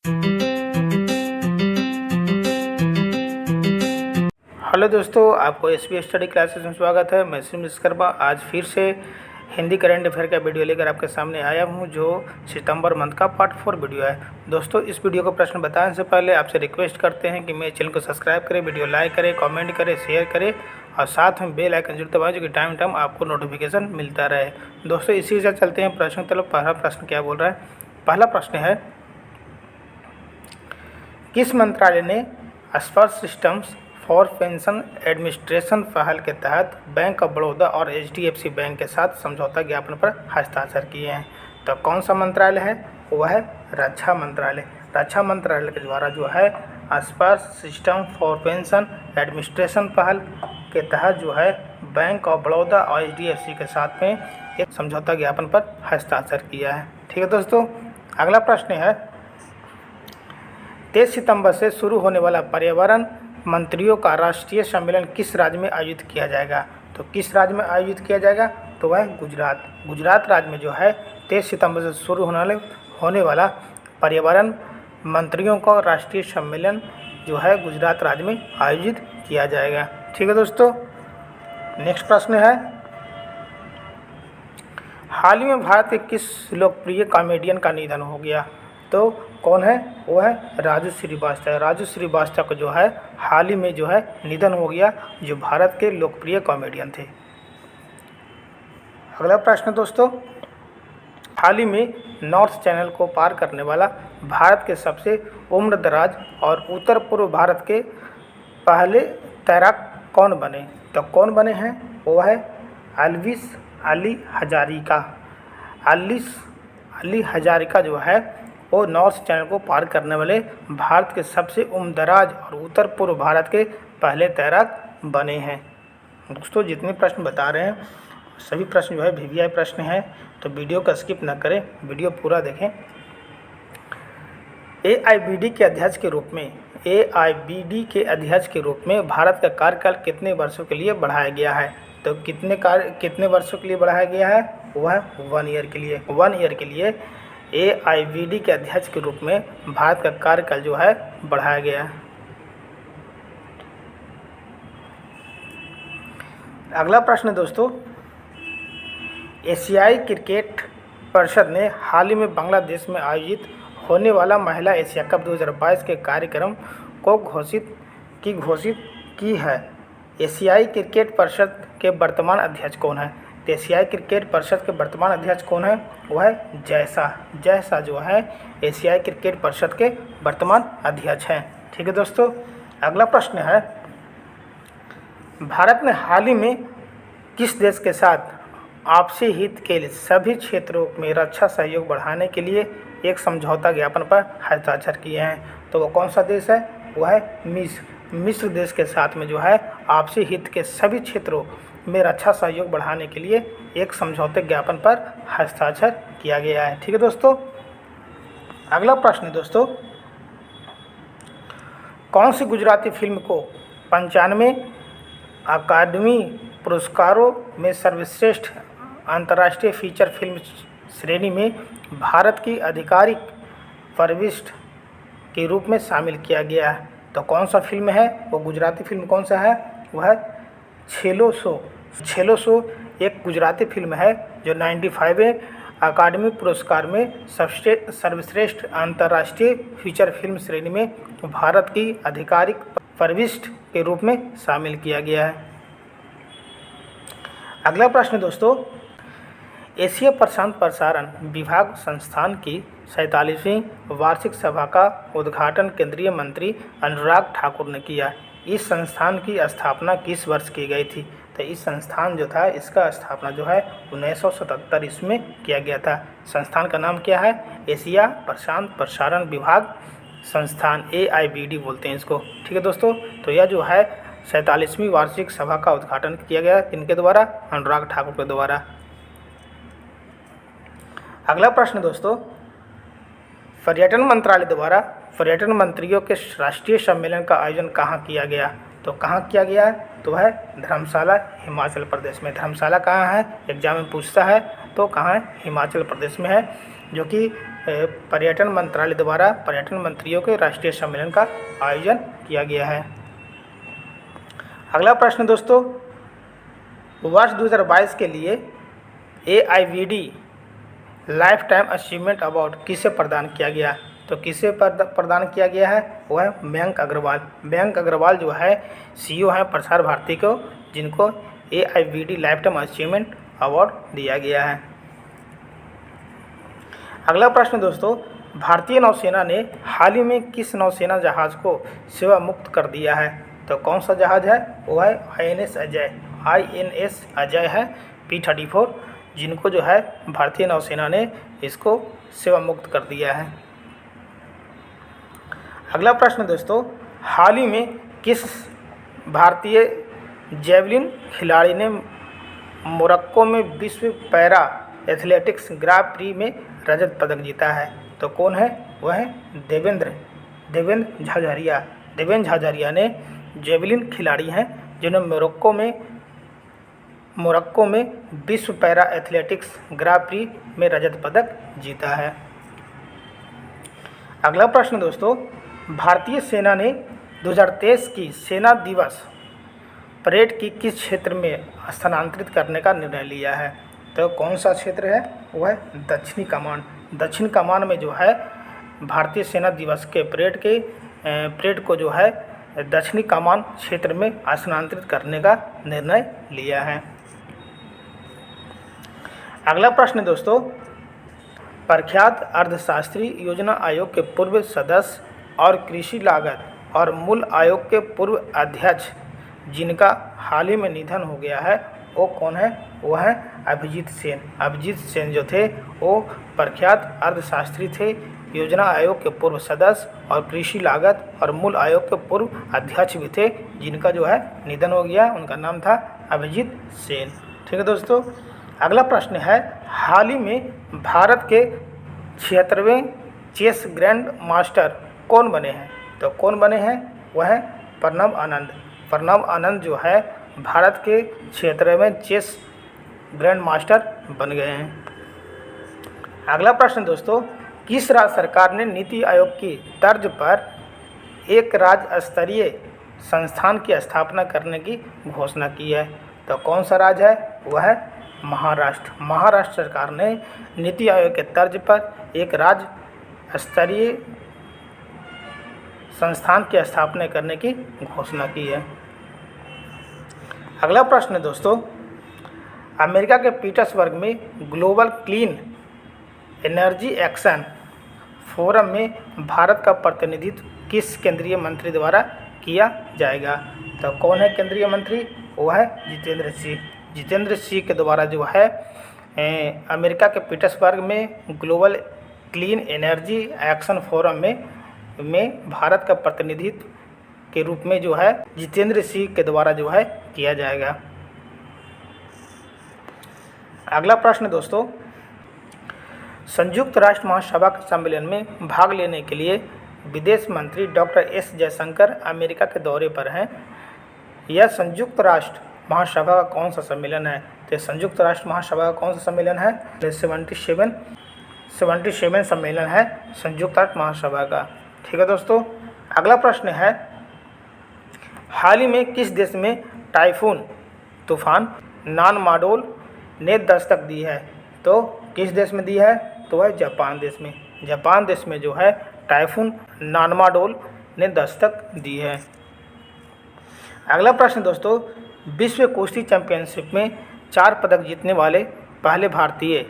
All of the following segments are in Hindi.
हेलो दोस्तों, आपको एसबीएस स्टडी क्लासेस में स्वागत है। मैं सुमित विश्वकर्मा आज फिर से हिंदी करंट अफेयर का वीडियो लेकर आपके सामने आया हूं, जो सितंबर मंथ का पार्ट 4 वीडियो है। दोस्तों, इस वीडियो को प्रश्न बताने से पहले आपसे रिक्वेस्ट करते हैं कि मेरे चैनल को सब्सक्राइब करें, वीडियो लाइक करें, कमेंट करें, शेयर करें और साथ में बेल आइकन जरूर दबाएं, जो कि टाइम आपको नोटिफिकेशन मिलता रहे। दोस्तों, इसी से चलते हैं प्रश्न की तरफ। पहला प्रश्न क्या बोल रहा है? पहला प्रश्न है, किस मंत्रालय ने स्पर्श सिस्टम्स फॉर पेंशन एडमिनिस्ट्रेशन पहल के तहत बैंक ऑफ बड़ौदा और एचडीएफसी बैंक के साथ समझौता ज्ञापन पर हस्ताक्षर किए हैं? तो कौन सा मंत्रालय है? वह है रक्षा मंत्रालय। रक्षा मंत्रालय के द्वारा जो है स्पर्श सिस्टम फॉर पेंशन एडमिनिस्ट्रेशन पहल के तहत जो है बैंक ऑफ बड़ौदा और एचडीएफसी के साथ में एक समझौता ज्ञापन पर हस्ताक्षर किया है। ठीक है दोस्तों, अगला प्रश्न है, 23 सितंबर से शुरू होने वाला पर्यावरण मंत्रियों का राष्ट्रीय सम्मेलन किस राज्य में आयोजित किया जाएगा? तो किस राज्य में आयोजित किया जाएगा? तो वह गुजरात। गुजरात राज्य में जो है 23 सितंबर से शुरू होने वाला पर्यावरण मंत्रियों का राष्ट्रीय सम्मेलन जो है गुजरात राज्य में आयोजित किया जाएगा। ठीक है दोस्तों, नेक्स्ट प्रश्न है, हाल ही में भारत के किस लोकप्रिय कॉमेडियन का निधन हो गया? तो कौन है? वो है राजू श्रीवास्तव। राजू श्रीवास्तव को जो है हाल ही में जो है निधन हो गया, जो भारत के लोकप्रिय कॉमेडियन थे। अगला प्रश्न दोस्तों, हाल ही में नॉर्थ चैनल को पार करने वाला भारत के सबसे उम्रदराज और उत्तर पूर्व भारत के पहले तैराक कौन बने? तो कौन बने हैं? वो है अल्विस अली हजारिका। अली हजारिका जो है वो नॉर्थ चैनल को पार करने वाले भारत के सबसे उम्रदराज और उत्तर पूर्व भारत के पहले तैराक बने हैं। दोस्तों, जितने प्रश्न बता रहे हैं सभी प्रश्न जो है वीवीआई प्रश्न हैं, तो वीडियो का स्किप ना करें, वीडियो पूरा देखें। एआईबीडी के अध्यक्ष के रूप में भारत का कार्यकाल कितने वर्षों के लिए बढ़ाया गया है? तो कितने वर्षों के लिए बढ़ाया गया है? वह 1 ईयर के लिए। 1 ईयर के लिए एआईबीडी के अध्यक्ष के रूप में भारत का कार्यकाल जो है बढ़ाया गया है। अगला प्रश्न दोस्तों, एशियाई क्रिकेट परिषद ने हाल ही में बांग्लादेश में आयोजित होने वाला महिला एशिया कप 2022 के कार्यक्रम को घोषित की है। एशियाई क्रिकेट परिषद के वर्तमान अध्यक्ष कौन है? तो एशियाई क्रिकेट परिषद के वर्तमान अध्यक्ष कौन है? वह है जयसा जो है एशियाई क्रिकेट परिषद के वर्तमान अध्यक्ष हैं। ठीक है दोस्तों, अगला प्रश्न है, भारत ने हाल ही में किस देश के साथ आपसी हित के लिए सभी क्षेत्रों में रक्षा सहयोग बढ़ाने के लिए एक समझौता ज्ञापन पर हस्ताक्षर किए हैं? तो वो कौन सा देश है? वह है मिस्र देश के साथ में जो है आपसी हित के सभी क्षेत्रों में रक्षा सहयोग बढ़ाने के लिए एक समझौते ज्ञापन पर हस्ताक्षर किया गया है। ठीक है दोस्तों, अगला प्रश्न दोस्तों, कौन सी गुजराती फिल्म को 95 अकादमी पुरस्कारों में सर्वश्रेष्ठ अंतर्राष्ट्रीय फीचर फिल्म श्रेणी में भारत की आधिकारिक प्रविष्टि के रूप में शामिल किया गया है? तो कौन सा फिल्म है? वो गुजराती फिल्म कौन सा है? वह है छेलो सो एक गुजराती फिल्म है जो 95वें अकादमी पुरस्कार में सर्वश्रेष्ठ अंतर्राष्ट्रीय फीचर फिल्म श्रेणी में भारत की आधिकारिक प्रविष्टि के रूप में शामिल किया गया है। अगला प्रश्न दोस्तों, एशिया प्रशांत प्रसारण विभाग संस्थान की 47वीं वार्षिक सभा का उद्घाटन केंद्रीय मंत्री अनुराग ठाकुर ने किया। इस संस्थान की स्थापना किस वर्ष की गई थी? तो इस संस्थान जो था इसका स्थापना जो है 1977 इसमें किया गया था। संस्थान का नाम क्या है? एशिया प्रशांत प्रसारण विभाग संस्थान, एआईबीडी बोलते हैं इसको। ठीक है दोस्तों, तो यह जो है 47वीं वार्षिक सभा का उद्घाटन किया गया इनके द्वारा, अनुराग ठाकुर के द्वारा। अगला प्रश्न दोस्तों, पर्यटन मंत्रालय द्वारा पर्यटन मंत्रियों के राष्ट्रीय सम्मेलन का आयोजन कहाँ किया गया? तो कहाँ किया गया है? तो है धर्मशाला, हिमाचल प्रदेश में। धर्मशाला कहाँ है? एग्जाम में पूछता है, तो कहाँ है? हिमाचल प्रदेश में है, जो कि पर्यटन मंत्रालय द्वारा पर्यटन मंत्रियों के राष्ट्रीय सम्मेलन का आयोजन किया गया है। अगला प्रश्न दोस्तों, वर्ष 2022 के लिए AIVD life time achievement award किसे प्रदान किया गया? तो किसे प्रदान किया गया है? वह है मयंक अग्रवाल। मयंक अग्रवाल जो है CEO हैं प्रसार भारती को, जिनको AIVD life time achievement award दिया गया है। अगला प्रश्न दोस्तों, भारतीय नौसेना ने हाल ही में किस नौसेना जहाज को सेवा मुक्त कर दिया है? तो कौन सा जहाज है? वो है INS अजय है P-34, जिनको जो है भारतीय नौसेना ने इसको सेवा मुक्त कर दिया है। अगला प्रश्न दोस्तों, हाल ही में किस भारतीय जेवलिन खिलाड़ी ने मोरक्को में विश्व पैरा एथलेटिक्स ग्रां प्री में रजत पदक जीता है? तो कौन है? वह है देवेंद्र झाझरिया। देवेंद्र झाझरिया ने जेवलिन खिलाड़ी हैं जिन्होंने मोरक्को में विश्व पैरा एथलेटिक्स ग्रां प्री में रजत पदक जीता है। अगला प्रश्न दोस्तों, भारतीय सेना ने 2023 की सेना दिवस परेड की किस क्षेत्र में स्थानांतरित करने का निर्णय लिया है? तो कौन सा क्षेत्र है? वह है दक्षिणी कमान। दक्षिण कमान में जो है भारतीय सेना दिवस के परेड को जो है दक्षिणी कमान क्षेत्र में स्थानांतरित करने का निर्णय लिया है। अगला प्रश्न दोस्तों, प्रख्यात अर्थशास्त्री योजना आयोग के पूर्व सदस्य और कृषि लागत और मूल आयोग के पूर्व अध्यक्ष जिनका हाल ही में निधन हो गया है, वो कौन है? वो है अभिजीत सेन। अभिजीत सेन जो थे वो प्रख्यात अर्थशास्त्री थे, योजना आयोग के पूर्व सदस्य और कृषि लागत और मूल आयोग के पूर्व अध्यक्ष भी थे, जिनका जो है निधन हो गया। उनका नाम था अभिजीत सेन। ठीक है दोस्तों, अगला प्रश्न है, हाल ही में भारत के 76वें चेस ग्रैंड मास्टर कौन बने हैं? तो कौन बने हैं? वह है प्रणव आनंद। प्रणव आनंद जो है भारत के 76वें चेस ग्रैंड मास्टर बन गए हैं। अगला प्रश्न दोस्तों, किस राज्य सरकार ने नीति आयोग की तर्ज पर एक राज्य स्तरीय संस्थान की स्थापना करने की घोषणा की है? तो कौन सा राज्य है? वह है महाराष्ट्र। महाराष्ट्र सरकार ने नीति आयोग के तर्ज पर एक राज्य स्तरीय संस्थान की स्थापना करने की घोषणा की है। अगला प्रश्न दोस्तों, अमेरिका के पीटर्सबर्ग में global clean energy action forum में भारत का प्रतिनिधित्व किस केंद्रीय मंत्री द्वारा किया जाएगा? तो कौन है केंद्रीय मंत्री? वो है जितेंद्र सिंह। जितेंद्र सिंह के द्वारा जो है अमेरिका के पीटर्सबर्ग में global clean energy action forum में भारत का प्रतिनिधित्व के रूप में जो है जितेंद्र सिंह के द्वारा जो है किया जाएगा। अगला प्रश्न दोस्तों, संयुक्त राष्ट्र महासभा के सम्मेलन में भाग लेने के लिए विदेश मंत्री डॉक्टर एस जयशंकर अमेरिका के दौरे पर हैं। यह संयुक्त राष्ट्र महासभा का कौन सा सम्मेलन है? तो संयुक्त राष्ट्र महासभा का कौन सा सम्मेलन है? 77 सम्मेलन है संयुक्त राष्ट्र महासभा का। ठीक है दोस्तों, अगला प्रश्न है, हाल ही में किस देश में टाइफून तूफान नानमाडोल ने दस्तक दी है? तो किस देश में दी है? तो वह जापान देश में। जापान देश में जो है टाइफून नानमाडोल ने दस्तक दी है। अगला प्रश्न दोस्तों, विश्व कुश्ती चैंपियनशिप में 4 पदक जीतने वाले पहले भारतीय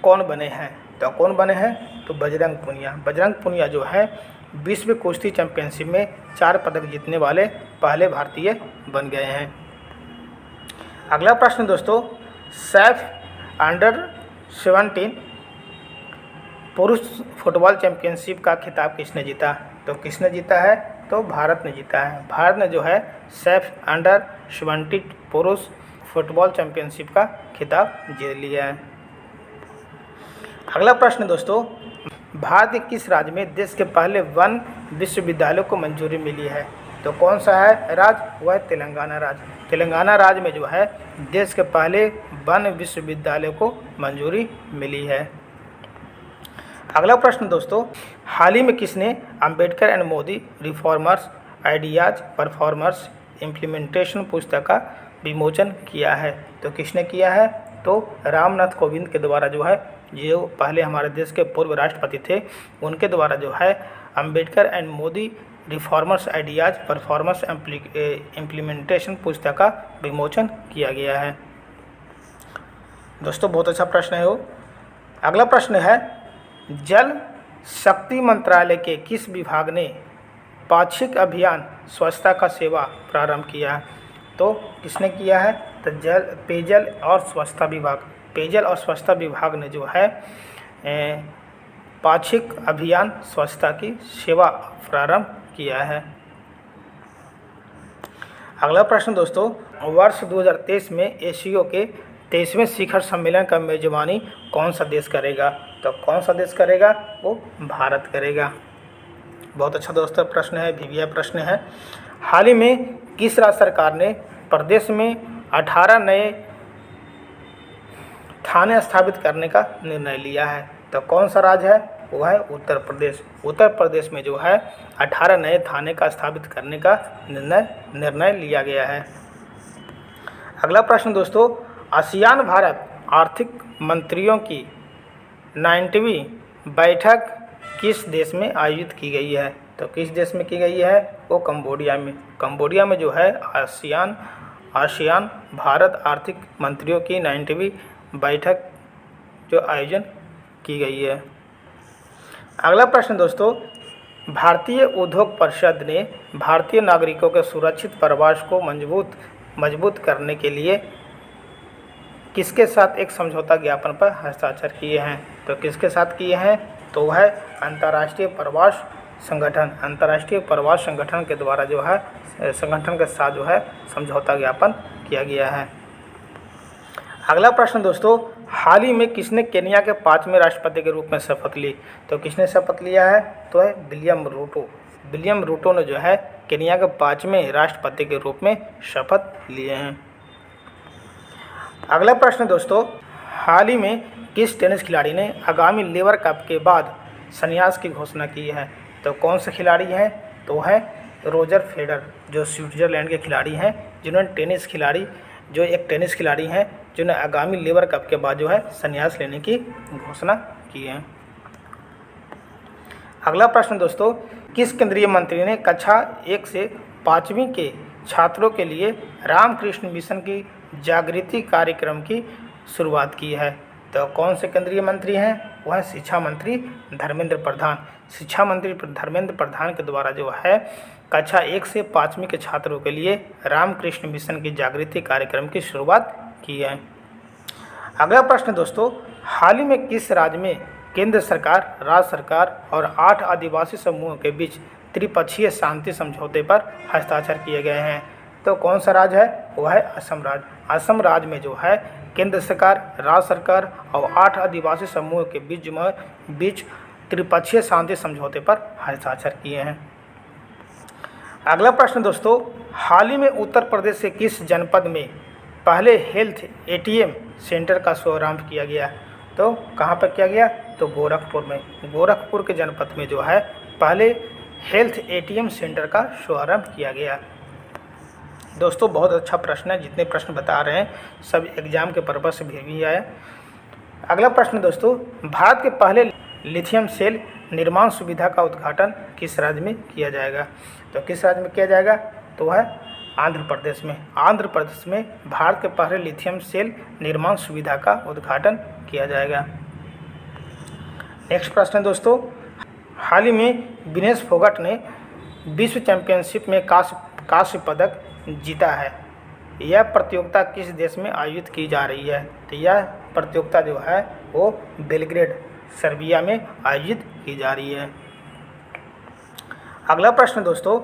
कौन बने हैं? तो कौन बने हैं? तो बजरंग पुनिया। बजरंग पुनिया जो है विश्व कुश्ती चैंपियनशिप में 4 पदक जीतने वाले पहले भारतीय बन गए हैं। अगला प्रश्न दोस्तों, सैफ अंडर-17 पुरुष फुटबॉल चैंपियनशिप का खिताब किसने जीता? तो किसने जीता है? तो भारत ने जीता है। भारत ने जो है सैफ अंडर-17 पुरुष फुटबॉल चैंपियनशिप का खिताब जीत लिया है। अगला प्रश्न दोस्तों, भारत के किस राज्य में देश के पहले वन विश्वविद्यालय को मंजूरी मिली है? तो कौन सा है राज्य? वह है तेलंगाना राज्य। तेलंगाना राज्य में जो है देश के पहले वन विश्वविद्यालय को मंजूरी मिली है। अगला प्रश्न दोस्तों, हाल ही में किसने Ambedkar and Modi reformers ideas performers implementation पुस्तक का विमोचन किया है? तो किसने किया है? तो रामनाथ कोविंद के द्वारा जो है, जो पहले हमारे देश के पूर्व राष्ट्रपति थे, उनके द्वारा जो है Ambedkar and Modi reformers ideas performers implementation पुस्तक का विमोचन किया गया है। दोस्तों बहुत अच्छा प्रश्न है वो। अगला प्रश्न है, जल शक्ति मंत्रालय के किस विभाग ने पाक्षिक अभियान स्वच्छता का सेवा प्रारंभ किया है? तो किसने किया है? तो पेयजल और स्वच्छता विभाग, पेयजल और स्वच्छता विभाग ने जो है पाक्षिक अभियान स्वच्छता की सेवा प्रारंभ किया है। अगला प्रश्न दोस्तों, वर्ष 2023 में एशियो के 23वें शिखर सम्मेलन का मेजबानी कौन सा देश करेगा? तो कौन सा देश करेगा? वो भारत करेगा। बहुत अच्छा दोस्तों प्रश्न है, भीविया प्रश्न है। हाल ही में किस राज्य सरकार ने प्रदेश में 18 नए थाने स्थापित करने का निर्णय लिया है? तो कौन सा राज्य है? वो है उत्तर प्रदेश। उत्तर प्रदेश में जो है 18 नए थाने का स्थापित करने का निर्णय लिया गया है। अगला प्रश्न दोस्तों, आसियान भारत आर्थिक मंत्रियों की 90वीं बैठक किस देश में आयोजित की गई है? तो किस देश में की गई है? वो कंबोडिया में। कंबोडिया में जो है आसियान भारत आर्थिक मंत्रियों की 90वीं बैठक जो आयोजन की गई है। अगला प्रश्न दोस्तों, भारतीय उद्योग परिषद ने भारतीय नागरिकों के सुरक्षित प्रवास को मजबूत करने के लिए किसके साथ एक समझौता ज्ञापन पर हस्ताक्षर किए हैं? तो किसके साथ किए हैं? तो वह अंतर्राष्ट्रीय प्रवास संगठन के द्वारा जो है संगठन के साथ जो है समझौता ज्ञापन किया गया है। अगला प्रश्न दोस्तों, हाल ही में किसने केन्या के 5वें राष्ट्रपति के रूप में शपथ ली? तो किसने शपथ लिया है? तो है विलियम रूटो ने जो है केन्या के 5वें राष्ट्रपति के रूप में शपथ लिए हैं। अगला प्रश्न दोस्तों, हाल ही में किस टेनिस खिलाड़ी ने आगामी लेबर कप के बाद संन्यास की घोषणा की है? तो कौन से खिलाड़ी हैं? तो है रोजर फेडरर, जो स्विट्जरलैंड के खिलाड़ी हैं, जिन्होंने एक टेनिस खिलाड़ी हैं जिन्होंने आगामी लेबर कप के बाद जो है संन्यास लेने की घोषणा की है। अगला प्रश्न दोस्तों, किस केंद्रीय मंत्री ने कक्षा 1 से 5वीं के छात्रों के लिए रामकृष्ण मिशन की जागृति कार्यक्रम की शुरुआत की है? तो कौन से केंद्रीय मंत्री हैं? वह शिक्षा मंत्री धर्मेंद्र प्रधान। शिक्षा मंत्री धर्मेंद्र प्रधान के द्वारा जो है कक्षा 1 से 5वीं के छात्रों के लिए रामकृष्ण मिशन की जागृति कार्यक्रम की शुरुआत की है। अगला प्रश्न दोस्तों, हाल ही में किस राज्य में केंद्र सरकार, राज्य सरकार और 8 आदिवासी समूहों के बीच त्रिपक्षीय शांति समझौते पर हस्ताक्षर किए गए हैं? तो कौन सा राज्य है? वह है असम राज्य। असम राज्य में जो है केंद्र सरकार, राज्य सरकार और 8 आदिवासी समूहों के बीच त्रिपक्षीय शांति समझौते पर हस्ताक्षर किए हैं। अगला प्रश्न दोस्तों, हाल ही में उत्तर प्रदेश के किस जनपद में पहले हेल्थ ATM सेंटर का शुभारंभ किया गया? तो कहाँ पर किया गया? तो गोरखपुर में। गोरखपुर के जनपद में जो है पहले हेल्थ ATM सेंटर का शुभारंभ किया गया। दोस्तों बहुत अच्छा प्रश्न है, जितने प्रश्न बता रहे हैं सब एग्जाम के पर्पज से भी आया। अगला प्रश्न दोस्तों, भारत के पहले लिथियम सेल निर्माण सुविधा का उद्घाटन किस राज्य में किया जाएगा? तो किस राज्य में किया जाएगा? तो वह आंध्र प्रदेश में। आंध्र प्रदेश में भारत के पहले लिथियम सेल निर्माण सुविधा का उद्घाटन किया जाएगा। नेक्स्ट प्रश्न दोस्तों, हाल ही में विनेश फोगाट ने विश्व चैंपियनशिप में कांस्य पदक जीता है। यह प्रतियोगिता किस देश में आयोजित की जा रही है? तो यह प्रतियोगिता जो है वो बेलग्रेड, सर्बिया में आयोजित की जा रही है। अगला प्रश्न दोस्तों,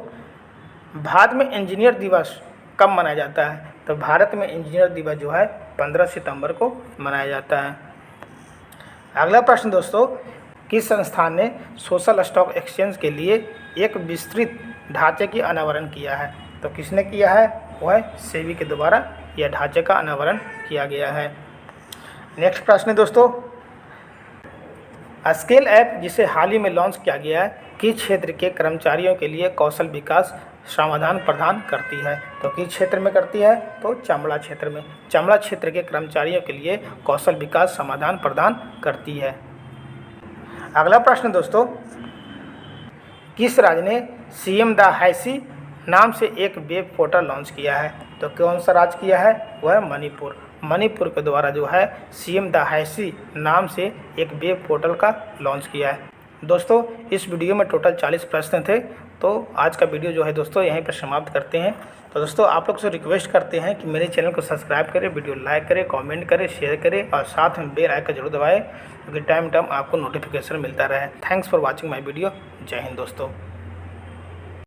भारत में इंजीनियर दिवस कब मनाया जाता है? तो भारत में इंजीनियर दिवस जो है 15 सितंबर को मनाया जाता है। अगला प्रश्न दोस्तों, किस संस्थान ने सोशल स्टॉक एक्सचेंज के लिए एक विस्तृत ढांचे की अनावरण किया है? तो किसने किया है? वह सेबी के द्वारा यह ढांचे का अनावरण किया गया है। नेक्स्ट प्रश्न दोस्तों, स्केल ऐप जिसे हाल ही में लॉन्च किया गया है किस क्षेत्र के कर्मचारियों के लिए कौशल विकास समाधान प्रदान करती है? तो किस क्षेत्र में करती है? तो चमड़ा क्षेत्र में। चमड़ा क्षेत्र के कर्मचारियों के लिए कौशल विकास समाधान प्रदान करती है। अगला प्रश्न दोस्तों, किस राज्य ने सीएम द हैसी नाम से एक वेब पोर्टल लॉन्च किया है? तो कौन सा राज्य किया है? वह मणिपुर। मणिपुर के द्वारा जो है सीएम द हैसी नाम से एक वेब पोर्टल का लॉन्च किया है। दोस्तों इस वीडियो में टोटल 40 प्रश्न थे, तो आज का वीडियो जो है दोस्तों यहीं पर समाप्त करते हैं। तो दोस्तों आप लोग से रिक्वेस्ट करते हैं कि मेरे चैनल को सब्सक्राइब करें, वीडियो लाइक करें, कमेंट करें, शेयर करें और साथ में बेल आइकन जरूर दबाएं, क्योंकि टाइम आपको नोटिफिकेशन मिलता रहे। Thanks for watching my video. जय हिंद दोस्तों।